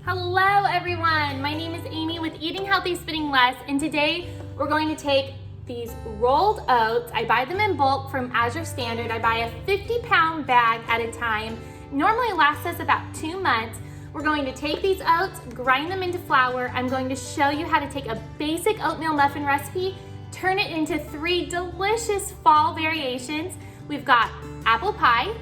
Hello everyone, my name is Amy with Eating Healthy, Spending Less, and today we're going to take these rolled oats. I buy them in bulk from Azure Standard. I buy a 50-pound bag at a time. Normally lasts us about 2 months. We're going to take these oats, grind them into flour. I'm going to show you how to take a basic oatmeal muffin recipe, turn it into 3 delicious fall variations. We've got apple pie,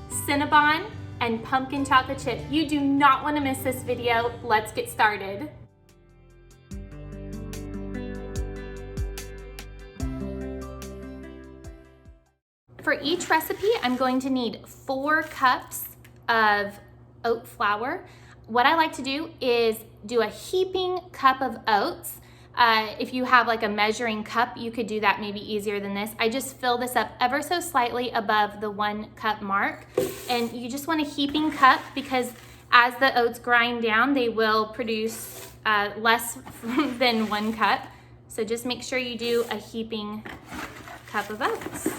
Cinnabon, and pumpkin chocolate chip. You do not want to miss this video. Let's get started. For each recipe, I'm going to need 4 cups of oat flour. What I like to do is do a heaping cup of oats. If you have like a measuring cup, you could do that maybe easier than this. I just fill this up ever so slightly above the 1 cup mark. And you just want a heaping cup because as the oats grind down, they will produce less than 1 cup. So just make sure you do a heaping cup of oats.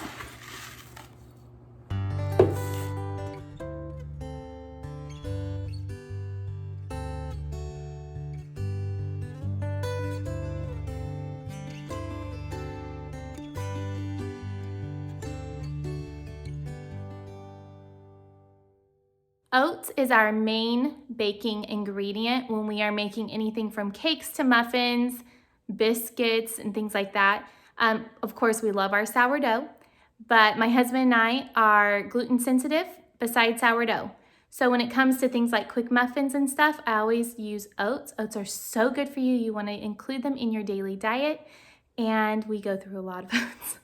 Oats is our main baking ingredient when we are making anything from cakes to muffins, biscuits, and things like that. Of course, we love our sourdough, but my husband and I are gluten sensitive besides sourdough. So when it comes to things like quick muffins and stuff, I always use oats. Oats are so good for you. You want to include them in your daily diet, and we go through a lot of oats.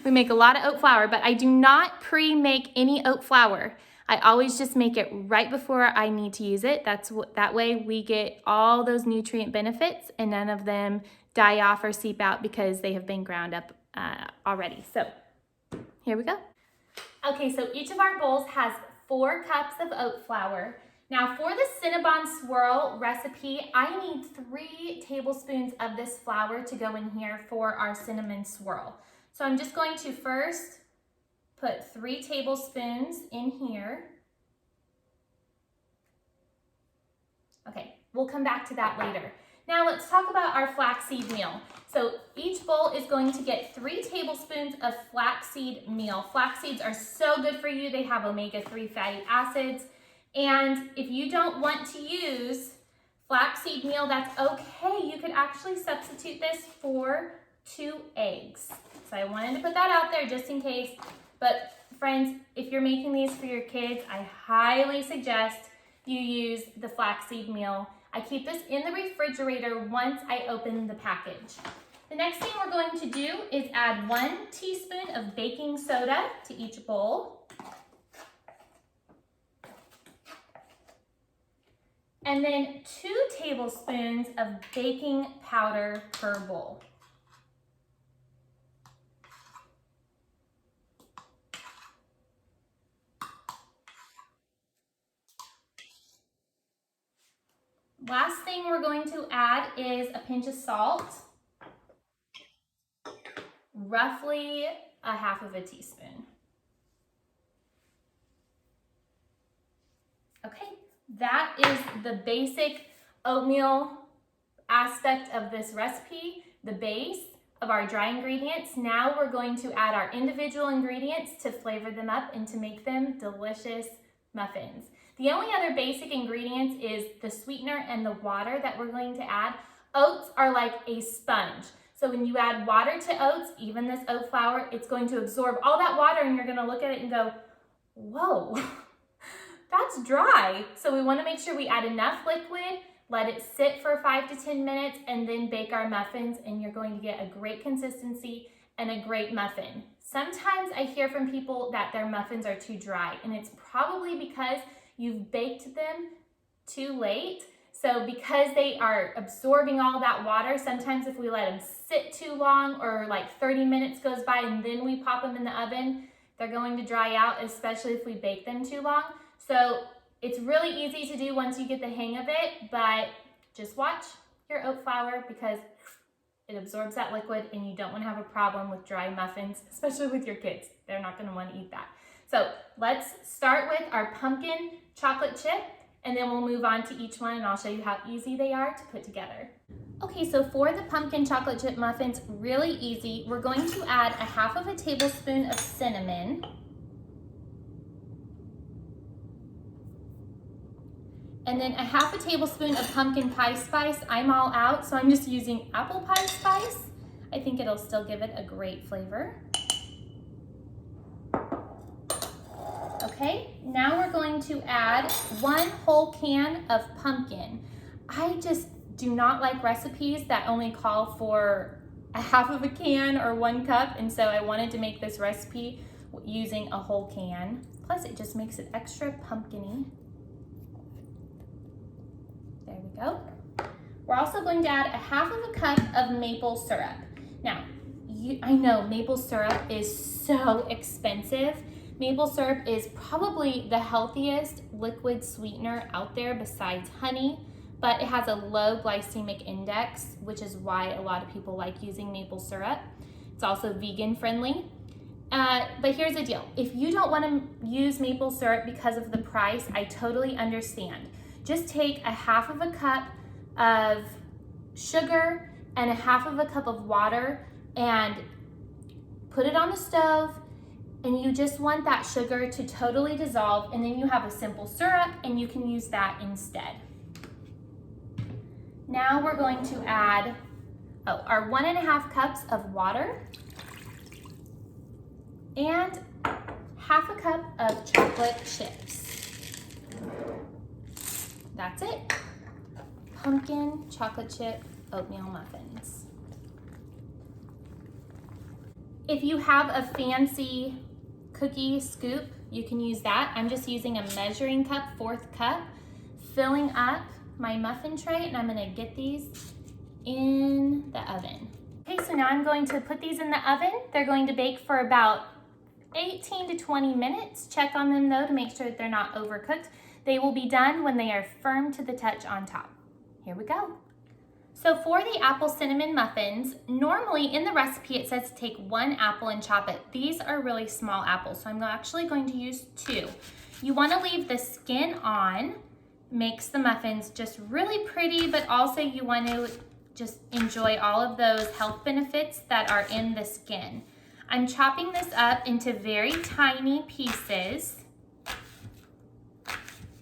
We make a lot of oat flour, but I do not pre-make any oat flour. I always just make it right before I need to use it. That way we get all those nutrient benefits and none of them die off or seep out because they have been ground up already. So here we go. Okay, so each of our bowls has 4 cups of oat flour. Now for the Cinnabon swirl recipe, I need 3 tablespoons of this flour to go in here for our cinnamon swirl. So I'm just going to first put 3 tablespoons in here. Okay, we'll come back to that later. Now let's talk about our flaxseed meal. So each bowl is going to get 3 tablespoons of flaxseed meal. Flax seeds are so good for you. They have omega-3 fatty acids. And if you don't want to use flaxseed meal, that's okay. You could actually substitute this for 2 eggs. So I wanted to put that out there just in case. But friends, if you're making these for your kids, I highly suggest you use the flaxseed meal. I keep this in the refrigerator once I open the package. The next thing we're going to do is add 1 teaspoon of baking soda to each bowl. And then 2 tablespoons of baking powder per bowl. Last thing we're going to add is a pinch of salt, roughly a half of a teaspoon. Okay, that is the basic oatmeal aspect of this recipe, the base of our dry ingredients. Now we're going to add our individual ingredients to flavor them up and to make them delicious muffins. The only other basic ingredients is the sweetener and the water that we're going to add. Oats are like a sponge. So when you add water to oats, even this oat flour, it's going to absorb all that water and you're gonna look at it and go, whoa, that's dry. So we wanna make sure we add enough liquid, let it sit for 5 to 10 minutes, and then bake our muffins, and you're going to get a great consistency and a great muffin. Sometimes I hear from people that their muffins are too dry, and it's probably because you've baked them too late. So because they are absorbing all that water, sometimes if we let them sit too long or like 30 minutes goes by and then we pop them in the oven, they're going to dry out, especially if we bake them too long. So it's really easy to do once you get the hang of it, but just watch your oat flour because it absorbs that liquid and you don't want to have a problem with dry muffins, especially with your kids. They're not going to want to eat that. So let's start with our pumpkin chocolate chip. and then we'll move on to each one and I'll show you how easy they are to put together. Okay, so for the pumpkin chocolate chip muffins, really easy. We're going to add a half of a tablespoon of cinnamon. And then a half a tablespoon of pumpkin pie spice. I'm all out, so I'm just using apple pie spice. I think it'll still give it a great flavor. Okay, now we're going to add 1 whole can of pumpkin. I just do not like recipes that only call for a half of a can or 1 cup, and so I wanted to make this recipe using a whole can. Plus it just makes it extra pumpkin-y. There we go. We're also going to add a half of a cup of maple syrup. Now, I know maple syrup is so expensive. Maple syrup is probably the healthiest liquid sweetener out there besides honey, but it has a low glycemic index, which is why a lot of people like using maple syrup. It's also vegan friendly. But here's the deal. If you don't want to use maple syrup because of the price, I totally understand. Just take a half of a cup of sugar and a half of a cup of water and put it on the stove, and you just want that sugar to totally dissolve, and then you have a simple syrup and you can use that instead. Now we're going to add our 1.5 cups of water and half a cup of chocolate chips. That's it. Pumpkin chocolate chip oatmeal muffins. If you have a fancy cookie scoop, you can use that. I'm just using a measuring cup, 4th cup, filling up my muffin tray, and I'm gonna get these in the oven. Okay, so now I'm going to put these in the oven. They're going to bake for about 18 to 20 minutes. Check on them though to make sure that they're not overcooked. They will be done when they are firm to the touch on top. Here we go. So for the apple cinnamon muffins, normally in the recipe it says to take 1 apple and chop it. These are really small apples, so I'm actually going to use 2. You want to leave the skin on, makes the muffins just really pretty, but also you want to just enjoy all of those health benefits that are in the skin. I'm chopping this up into very tiny pieces.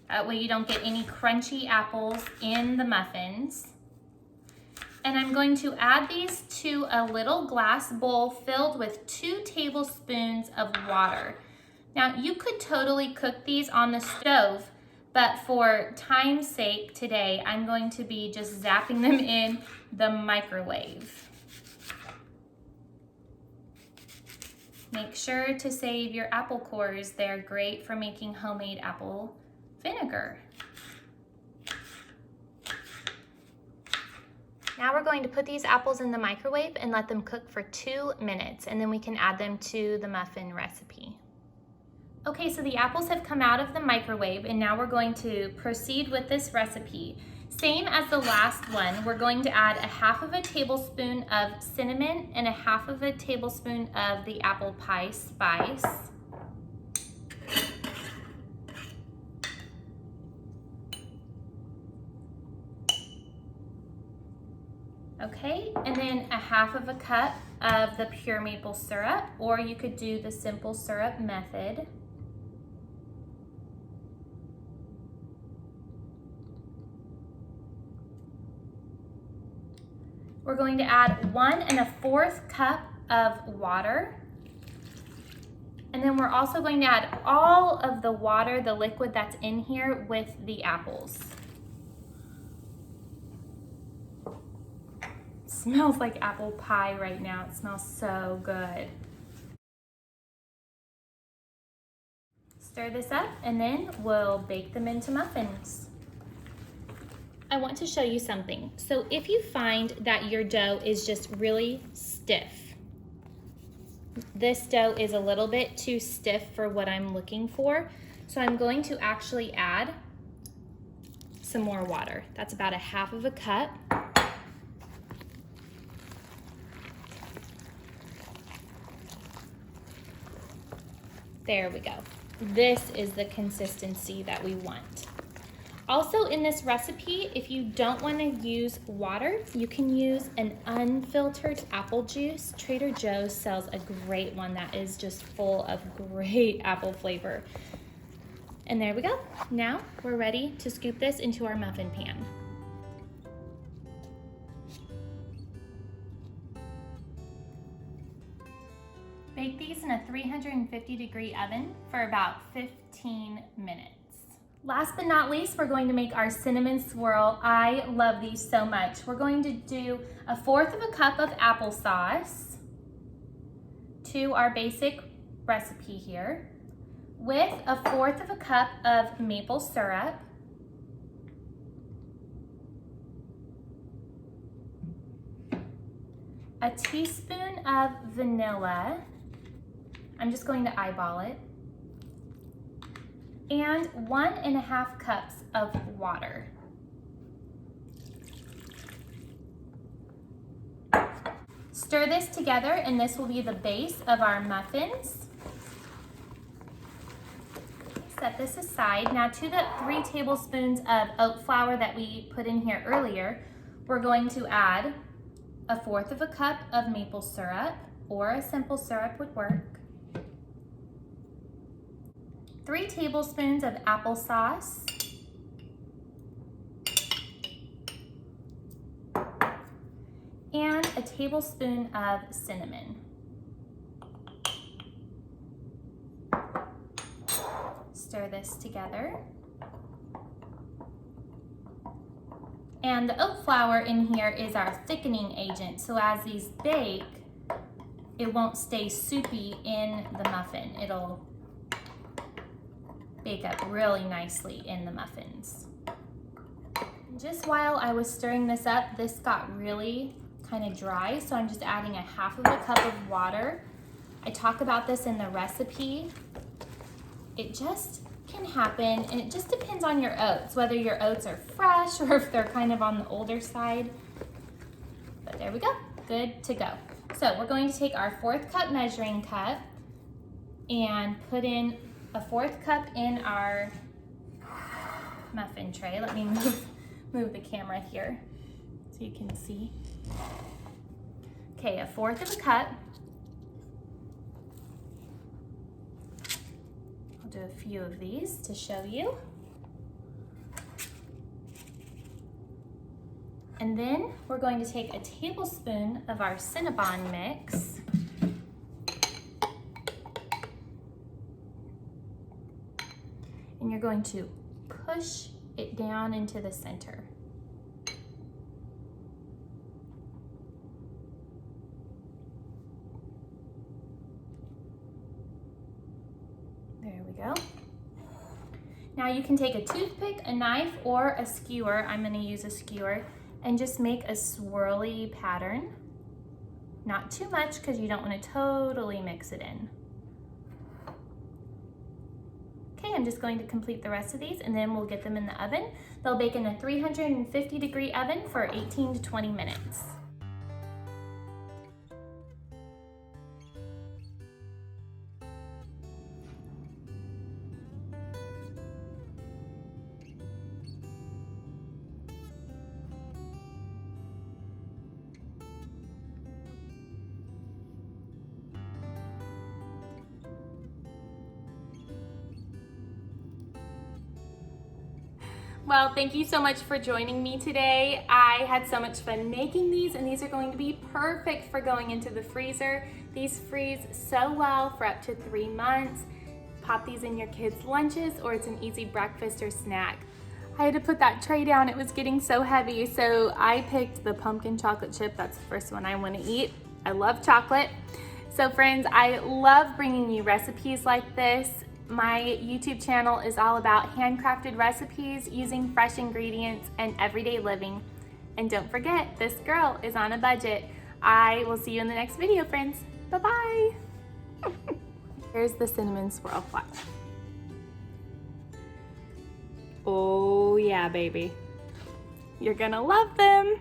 That way you don't get any crunchy apples in the muffins. And I'm going to add these to a little glass bowl filled with 2 tablespoons of water. Now you could totally cook these on the stove, but for time's sake today, I'm going to be just zapping them in the microwave. Make sure to save your apple cores. They're great for making homemade apple vinegar. Now we're going to put these apples in the microwave and let them cook for 2 minutes, and then we can add them to the muffin recipe. Okay, so the apples have come out of the microwave, and now we're going to proceed with this recipe. Same as the last one, we're going to add a half of a tablespoon of cinnamon and a half of a tablespoon of the apple pie spice. Okay, and then a half of a cup of the pure maple syrup, or you could do the simple syrup method. We're going to add 1 1/4 cup of water. And then we're also going to add all of the water, the liquid that's in here, with the apples. Smells like apple pie right now. It smells so good. Stir this up and then we'll bake them into muffins. I want to show you something. So if you find that your dough is just really stiff, this dough is a little bit too stiff for what I'm looking for, so I'm going to actually add some more water. That's about a half of a cup. There we go. This is the consistency that we want. Also in this recipe, if you don't want to use water, you can use an unfiltered apple juice. Trader Joe's sells a great one that is just full of great apple flavor. And there we go. Now we're ready to scoop this into our muffin pan. Bake these in a 350-degree oven for about 15 minutes. Last but not least, we're going to make our cinnamon swirl. I love these so much. We're going to do 1/4 cup of applesauce to our basic recipe here, with 1/4 cup of maple syrup, a teaspoon of vanilla. I'm just going to eyeball it. And 1.5 cups of water. Stir this together, and this will be the base of our muffins. Set this aside. Now to the 3 tablespoons of oat flour that we put in here earlier, we're going to add 1/4 cup of maple syrup, or a simple syrup would work. 3 tablespoons of applesauce, and a tablespoon of cinnamon. Stir this together. And the oat flour in here is our thickening agent, so as these bake, it won't stay soupy in the muffin. It'll bake up really nicely in the muffins. Just while I was stirring this up, this got really kind of dry, so I'm just adding 1/2 cup of water. I talk about this in the recipe. It just can happen, and it just depends on your oats, whether your oats are fresh or if they're kind of on the older side. But there we go, good to go. So we're going to take our 1/4 cup measuring cup and put in 1/4 cup in our muffin tray. Let me move the camera here so you can see. Okay, 1/4 cup. I'll do a few of these to show you. And then we're going to take a tablespoon of our Cinnabon mix. And you're going to push it down into the center. There we go. Now you can take a toothpick, a knife, or a skewer. I'm going to use a skewer, and just make a swirly pattern. Not too much, because you don't want to totally mix it in. Okay, I'm just going to complete the rest of these, and then we'll get them in the oven. They'll bake in a 350-degree oven for 18 to 20 minutes. Well, thank you so much for joining me today. I had so much fun making these, and these are going to be perfect for going into the freezer. These freeze so well for up to 3 months. Pop these in your kids' lunches, or it's an easy breakfast or snack. I had to put that tray down. It was getting so heavy, so I picked the pumpkin chocolate chip. That's the first one I want to eat. I love chocolate. So friends, I love bringing you recipes like this. My YouTube channel is all about handcrafted recipes using fresh ingredients and everyday living. And don't forget, this girl is on a budget. I will see you in the next video, friends. Bye-bye. Here's the cinnamon swirl flat. Oh yeah, baby. You're gonna love them.